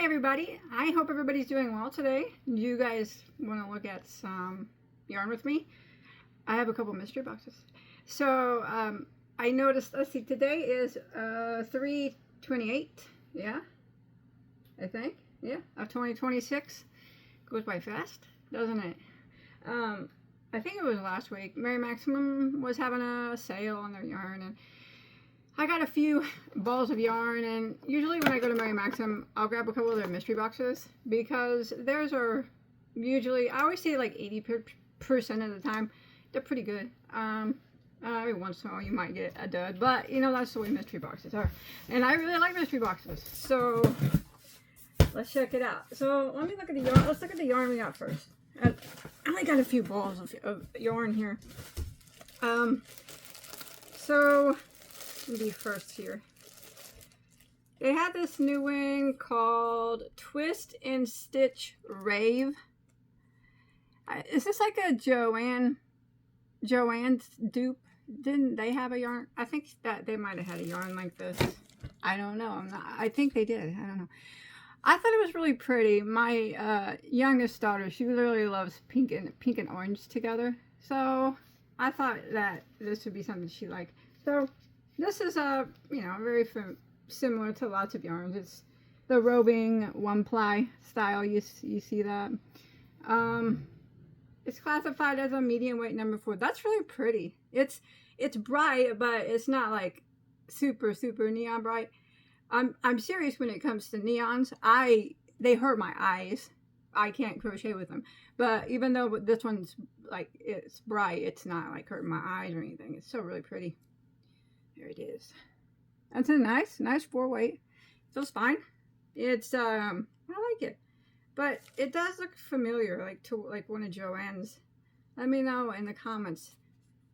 Hi everybody, I hope everybody's doing well today. You guys want to look at some yarn with me? I have a couple mystery boxes. So I noticed, let's see, today is 3/28, yeah, I think, yeah, of 2026. Goes by fast, doesn't it? I think it was last week. Mary Maximum was having a sale on their yarn, and I got a few balls of yarn, and usually when I go to Mary Maxim, I'll grab a couple of their mystery boxes because theirs are usually, I always say like 80% of the time, they're pretty good. Every once in a while you might get a dud, but you know, that's the way mystery boxes are. And I really like mystery boxes, so let's check it out. So let me look at the yarn. Let's look at the yarn we got first. I only got a few balls of yarn here. So be first here. They had this new wing called Twist and Stitch Rave. Is this like a Joann's dupe? Didn't they have a yarn? I think that they might have had a yarn like this. I don't know. I think they did. I don't know. I thought it was really pretty. My youngest daughter, she really loves pink and orange together. So I thought that this would be something she liked. So this is very similar to lots of yarns. It's the roving one ply style. You see that? It's classified as a medium weight number 4. That's really pretty. It's bright, but it's not like super neon bright. I'm serious when it comes to neons. They hurt my eyes. I can't crochet with them. But even though this one's like, it's bright, it's not like hurting my eyes or anything. It's so really pretty. There it is. That's a nice 4-weight. Feels fine. It's I like it, but it does look familiar, like one of Joann's. Let me know in the comments.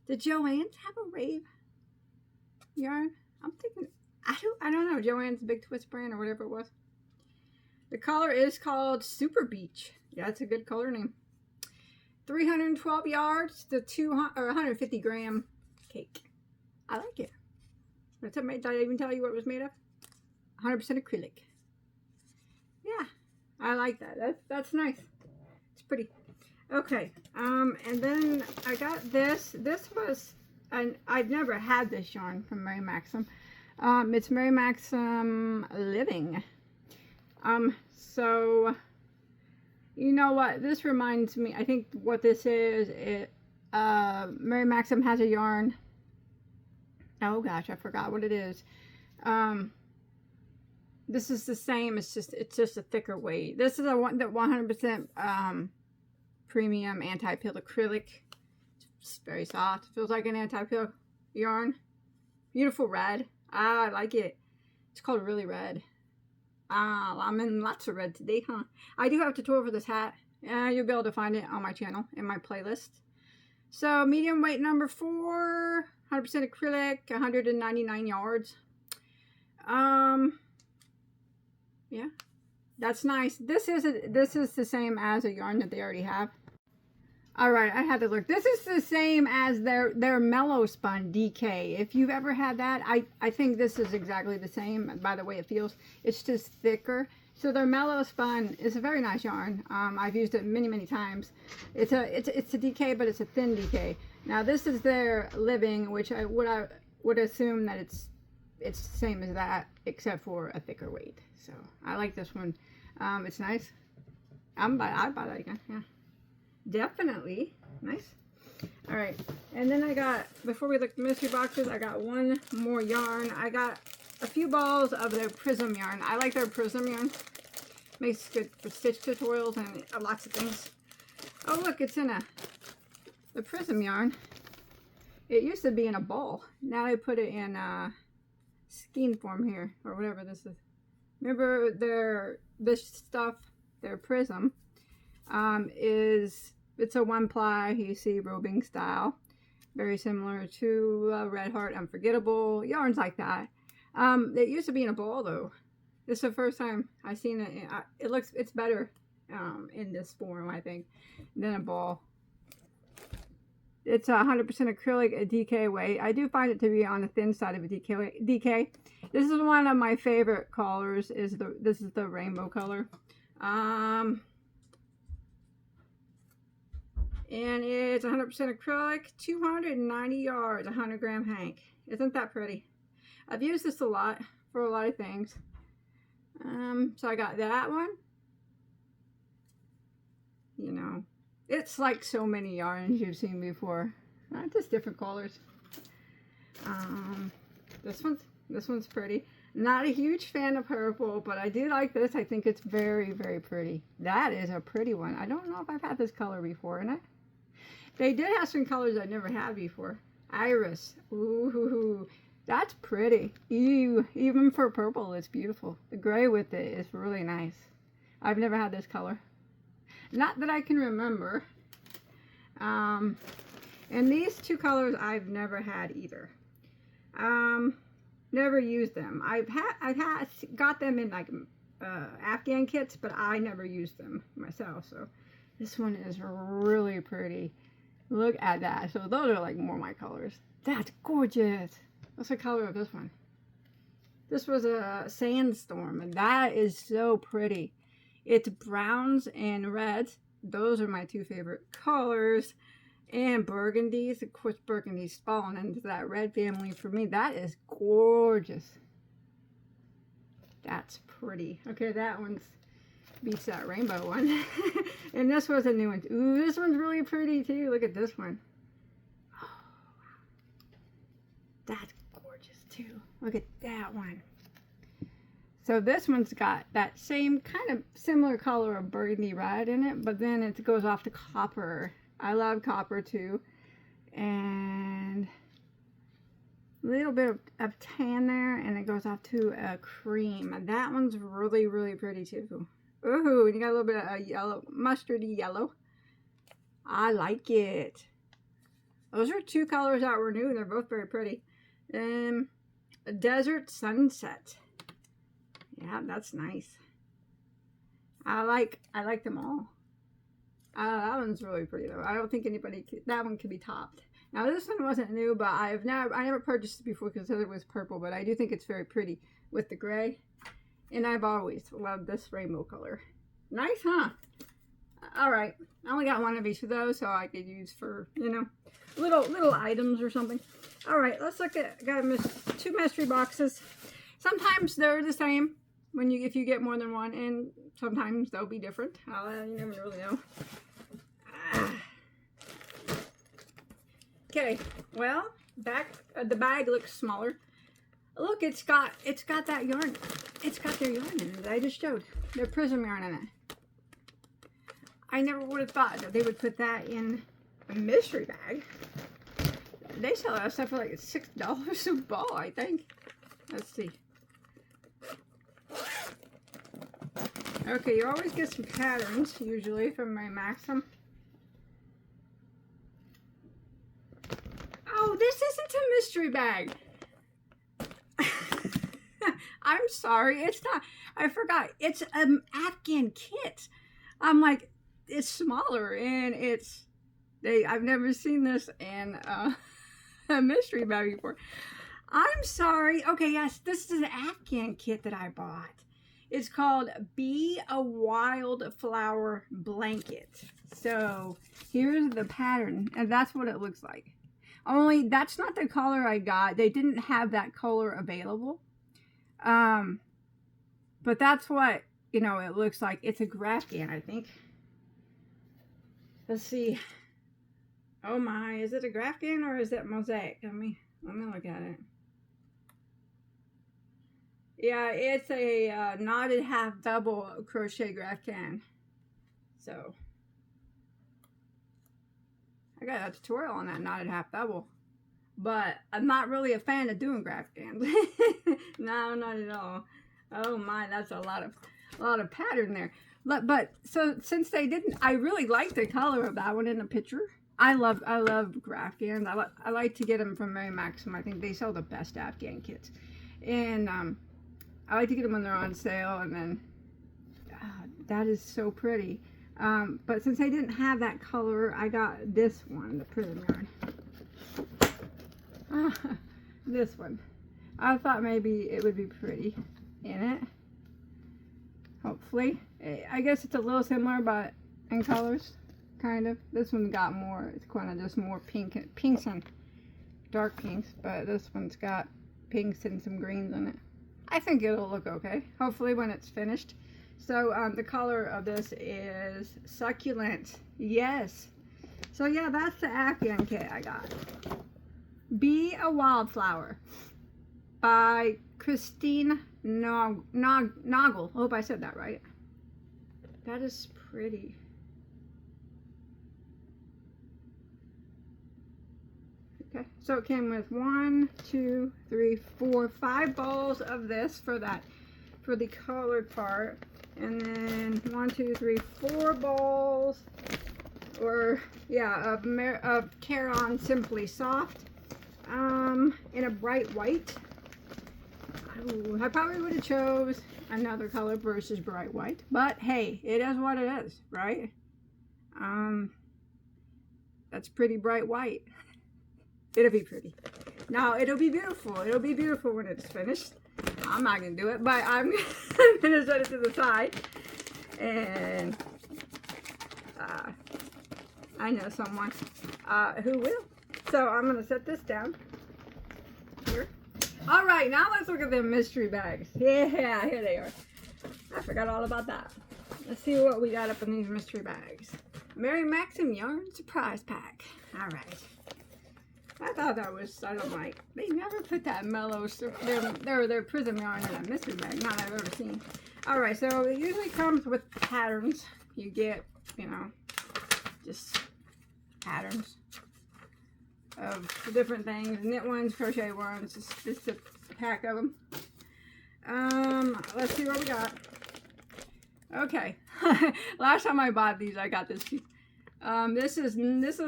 Did Joann's have a rave yarn? I'm thinking, I don't know. Joann's Big Twist brand or whatever it was. The color is called Super Beach. Yeah, it's a good color name. 312 yards to 150 gram cake. I like it. Did I even tell you what it was made of? 100% acrylic. Yeah, I like that. That's nice. It's pretty. Okay, and then I got this. This was, I'd never had this yarn from Mary Maxim. It's Mary Maxim Living. So, you know what? This reminds me, I think what this is, Mary Maxim has a yarn. Oh gosh, I forgot what it is. This is the same. It's just a thicker weight. This is a 100% premium anti-pill acrylic. It's very soft. It feels like an anti-pill yarn. Beautiful red. I like it. It's called Really Red. I'm in lots of red today, huh? I do have a tutorial for this hat. You'll be able to find it on my channel in my playlist. So medium weight number 4. 100% acrylic, 199 yards. Yeah, that's nice. This is the same as a yarn that they already have. All right, I had to look. This is the same as their Mellow Spun DK. If you've ever had that, I think this is exactly the same. By the way it feels, it's just thicker. So their Mellow Spun is a very nice yarn. I've used it many times. It's a DK, but it's a thin DK. Now this is their Living, which I would assume that it's the same as that, except for a thicker weight. So I like this one. It's nice. I'd buy that again. Yeah, definitely nice. All right, and then I got, before we look at mystery boxes, I got one more yarn. I got a few balls of their Prism yarn. I like their Prism yarn. Makes good for stitch tutorials and lots of things. Oh look, it's in the Prism yarn. It used to be in a ball. Now they put it in skein form here, or whatever this is. Remember this stuff, their Prism, it's a one ply, you see, roving style. Very similar to Red Heart Unforgettable, yarns like that. It used to be in a ball though. This is the first time I've seen it. It's better in this form, I think, than a ball. It's 100% acrylic, a DK weight. I do find it to be on the thin side of a DK. This is one of my favorite colors. This is the rainbow color. And it's 100% acrylic, 290 yards, 100 gram hank. Isn't that pretty? I've used this a lot for a lot of things. So I got that one. You know, it's like so many yarns you've seen before. Just different colors. This one's pretty. Not a huge fan of purple, but I do like this. I think it's very, very pretty. That is a pretty one. I don't know if I've had this color before in it. They did have some colors I never had before. Iris. Ooh, that's pretty. Ew, even for purple, it's beautiful. The gray with it is really nice. I've never had this color. Not that I can remember. And these two colors I've never had either. Never used them. I've got them in like Afghan kits, but I never used them myself. So this one is really pretty. Look at that. So those are like more my colors. That's gorgeous. What's the color of this one? This was a sandstorm, and that is so pretty. It's browns and reds. Those are my two favorite colors. And burgundies. Of course, burgundy's fallen into that red family for me. That is gorgeous. That's pretty. Okay, that one's beats that rainbow one. And this was a new one. Ooh, this one's really pretty too. Look at this one. Oh, that's gorgeous too. Look at that one. So this one's got that same kind of similar color of burgundy red in it, but then it goes off to copper. I love copper too. And a little bit of tan there, and it goes off to a cream. And that one's really, really pretty too. Ooh, and you got a little bit of yellow, mustardy yellow. I like it. Those are two colors that were new. They're both very pretty. A desert sunset. Yeah, that's nice. I like them all. That one's really pretty though. I don't think that one could be topped. Now this one wasn't new, but I never purchased it before because it was purple, but I do think it's very pretty with the gray. And I've always loved this rainbow color. Nice, huh? Alright, I only got one of each of those, so I could use for, you know, little items or something. Alright, let's look at, got two mystery boxes. Sometimes they're the same if you get more than one, and sometimes they'll be different. You never really know. Okay, well, the bag looks smaller. Look, it's got that yarn. It's got their yarn in it that I just showed. Their prism yarn in it. I never would have thought that they would put that in a mystery bag. They sell that stuff for like $6 a ball, I think. Let's see. Okay, you always get some patterns, usually, from my Maxim. Oh, this isn't a mystery bag. I'm sorry, it's not. I forgot. It's an Afghan kit. I'm like, it's smaller, and I've never seen this in a mystery bag before. I'm sorry. Okay, yes, this is an Afghan kit that I bought. It's called Be a Wildflower Blanket. So here's the pattern, and that's what it looks like. Only that's not the color I got. They didn't have that color available. But that's what, you know, it looks like. It's a Afghan, I think. Let's see. Oh my, is it a Afghan or is it mosaic? Let me look at it. Yeah, it's a knotted half double crochet Afghan. So I got a tutorial on that knotted half double, but I'm not really a fan of doing Afghans. No, not at all. Oh my, that's a lot of pattern there. But so since they didn't, I really like the color of that one in the picture. I love Afghans. I like to get them from Mary Maxim. I think they sell the best Afghan kits, and I like to get them when they're on sale. And then that is so pretty. But since I didn't have that color, I got this one, the prism yarn. This one. I thought maybe it would be pretty in it. Hopefully. I guess it's a little similar, but in colors, kind of. This one got more, it's kind of just more pinks and dark pinks, but this one's got pinks and some greens in it. I think it'll look okay, hopefully, when it's finished. So the color of this is Succulent. Yes. So yeah, that's the Afghan kit I got. Be a Wildflower by Christine Noggle. I hope I said that right. That is pretty. Okay, so it came with 1, 2, 3, 4, 5 balls of this for the colored part, and then 1, 2, 3, 4 balls, or yeah, of Caron Simply Soft, in a bright white. Ooh, I probably would have chose another color versus bright white, but hey, it is what it is, right? That's pretty bright white. It'll be pretty. Now, it'll be beautiful. It'll be beautiful when it's finished. I'm not going to do it, but I'm going to set it to the side. And I know someone who will. So I'm going to set this down here. All right, now let's look at the mystery bags. Yeah, here they are. I forgot all about that. Let's see what we got up in these mystery bags. Mary Maxim Yarn Surprise Pack. All right. I thought that was, I don't like, they never put that mellow, their prism yarn in a mystery bag, not I've ever seen. Alright, so it usually comes with patterns. You get, you know, just patterns of different things, knit ones, crochet ones, just a pack of them. Let's see what we got. Okay, last time I bought these, I got this. This is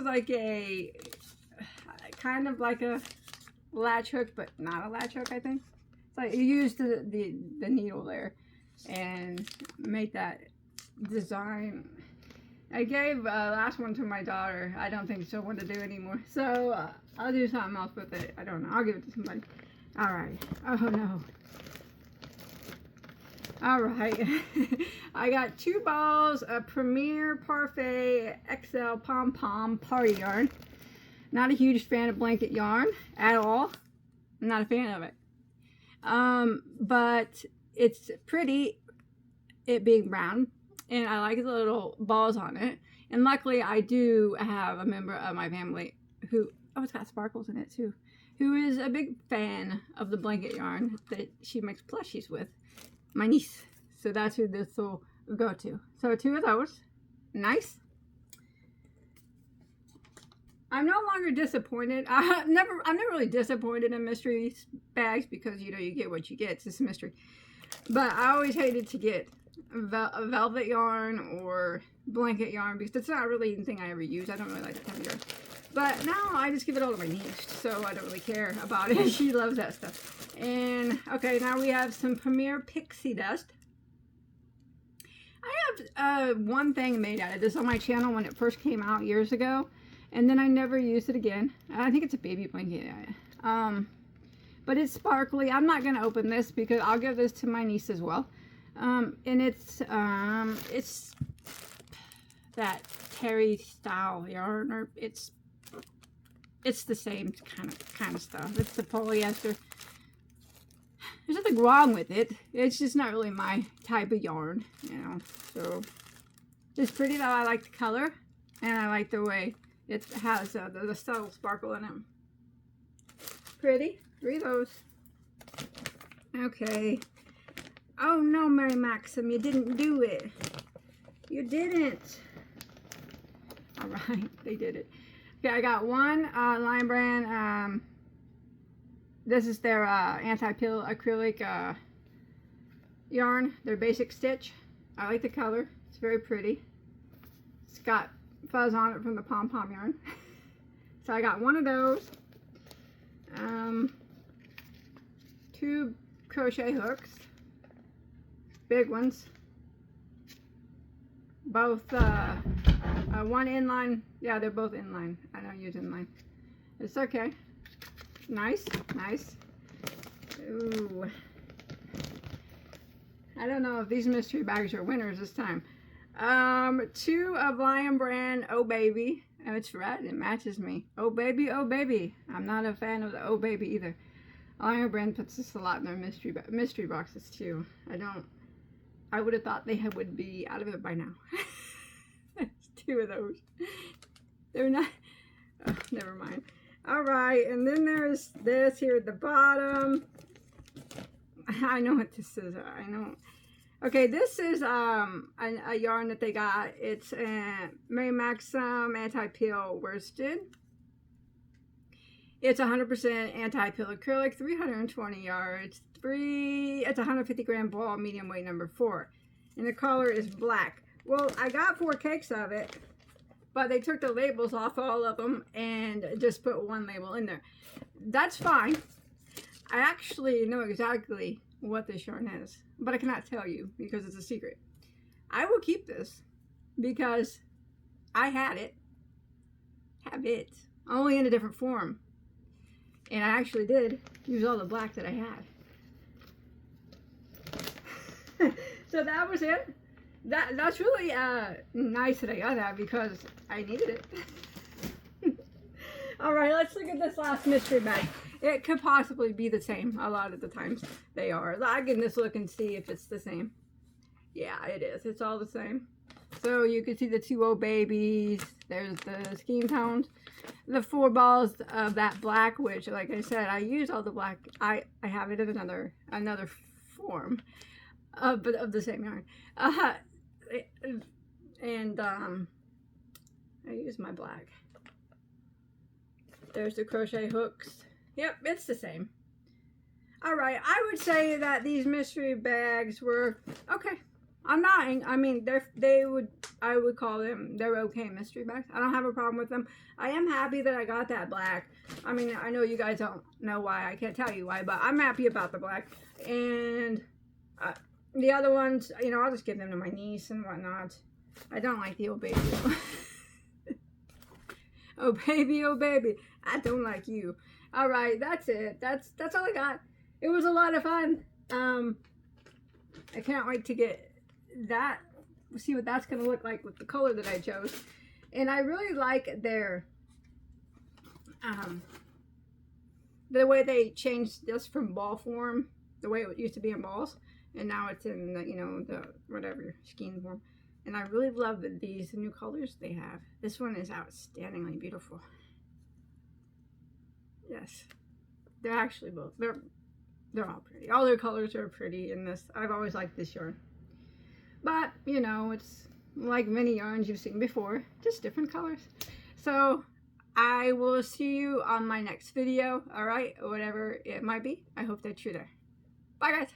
like a, kind of like a latch hook, but not a latch hook, I think. So you use the needle there and make that design. I gave last one to my daughter. I don't think she'll want to do anymore. So I'll do something else with it. I don't know. I'll give it to somebody. All right. Oh no. All right. I got 2 balls of Premier Parfait XL Pom Pom Party Yarn. Not a huge fan of blanket yarn at all. I'm not a fan of it. But it's pretty, it being brown, and I like the little balls on it. And luckily I do have a member of my family who, oh, it's got sparkles in it too, who is a big fan of the blanket yarn that she makes plushies with, my niece. So that's who this will go to. So 2 of those. Nice. I'm no longer disappointed. I'm never really disappointed in mystery bags because, you know, you get what you get. It's just a mystery. But I always hated to get velvet yarn or blanket yarn because it's not really anything I ever use. I don't really like that kind of yarn. But now I just give it all to my niece, so I don't really care about it. She loves that stuff. And, okay, now we have some Premier Pixie Dust. I have one thing made out of this on my channel when it first came out years ago. And then I never used it again. I think it's a baby blanket. But it's sparkly. I'm not going to open this because I'll give this to my niece as well. And it's that terry style yarn, or it's the same kind of stuff. It's the polyester. There's nothing wrong with it. It's just not really my type of yarn, you know. So it's pretty though. I like the color, and I like the way it has the subtle sparkle in it. Pretty. 3 of those. Okay. Oh no, Mary Maxim, you didn't do it. You didn't. Alright, they did it. Okay, I got one Lion Brand. This is their anti-peel acrylic yarn. Their basic stitch. I like the color. It's very pretty. It's got fuzz on it from the pom-pom yarn. So I got one of those. 2 crochet hooks. Big ones. Both, one inline. Yeah, they're both inline. I don't use inline. It's okay. Nice, nice. Ooh. I don't know if these mystery bags are winners this time. 2 of Lion Brand Oh Baby. Oh, it's red. It matches me. Oh Baby, Oh Baby. I'm not a fan of the Oh Baby either. Lion Brand puts this a lot in their mystery boxes too. I would have thought they would be out of it by now. There's 2 of those. They're not. Oh, never mind. All right, and then there's this here at the bottom. I know what this is. I know. Okay, this is a yarn that they got. It's Mary Maxim anti-peel worsted. It's 100% anti-peel acrylic, 320 yards, it's 150 gram ball, medium weight number 4. And the color is black. Well, I got 4 cakes of it, but they took the labels off all of them and just put 1 label in there. That's fine. I actually know exactly what this yarn is, but I cannot tell you because it's a secret. I will keep this because I have it, only in a different form. And I actually did use all the black that I had. So that was it. That's really nice that I got that because I needed it. All right, let's look at this last mystery bag. It could possibly be the same. A lot of the times they are. I'll give this look and see if it's the same. Yeah, it is. It's all the same. So you can see the 2 Oh Babies. There's the skein tones. The 4 balls of that black, which, like I said, I use all the black. I have it in another form, but of the same yarn. And I use my black. There's the crochet hooks. Yep, it's the same. All right, I would say that these mystery bags were okay. I'm not. I mean, I would call them. They're okay mystery bags. I don't have a problem with them. I am happy that I got that black. I mean, I know you guys don't know why. I can't tell you why, but I'm happy about the black. And the other ones, you know, I'll just give them to my niece and whatnot. I don't like the Oh Baby. Oh baby, oh baby. I don't like you. All right, that's it. That's all I got. It was a lot of fun. I can't wait to get that. See what that's gonna look like with the color that I chose. And I really like their the way they changed this from ball form, the way it used to be in balls, and now it's in the, you know, the whatever skein form. And I really love these new colors they have. This one is outstandingly beautiful. Yes, they're actually both. They're all pretty. All their colors are pretty in this. I've always liked this yarn. But, you know, it's like many yarns you've seen before, just different colors. So, I will see you on my next video, alright? Whatever it might be. I hope that you're there. Bye, guys.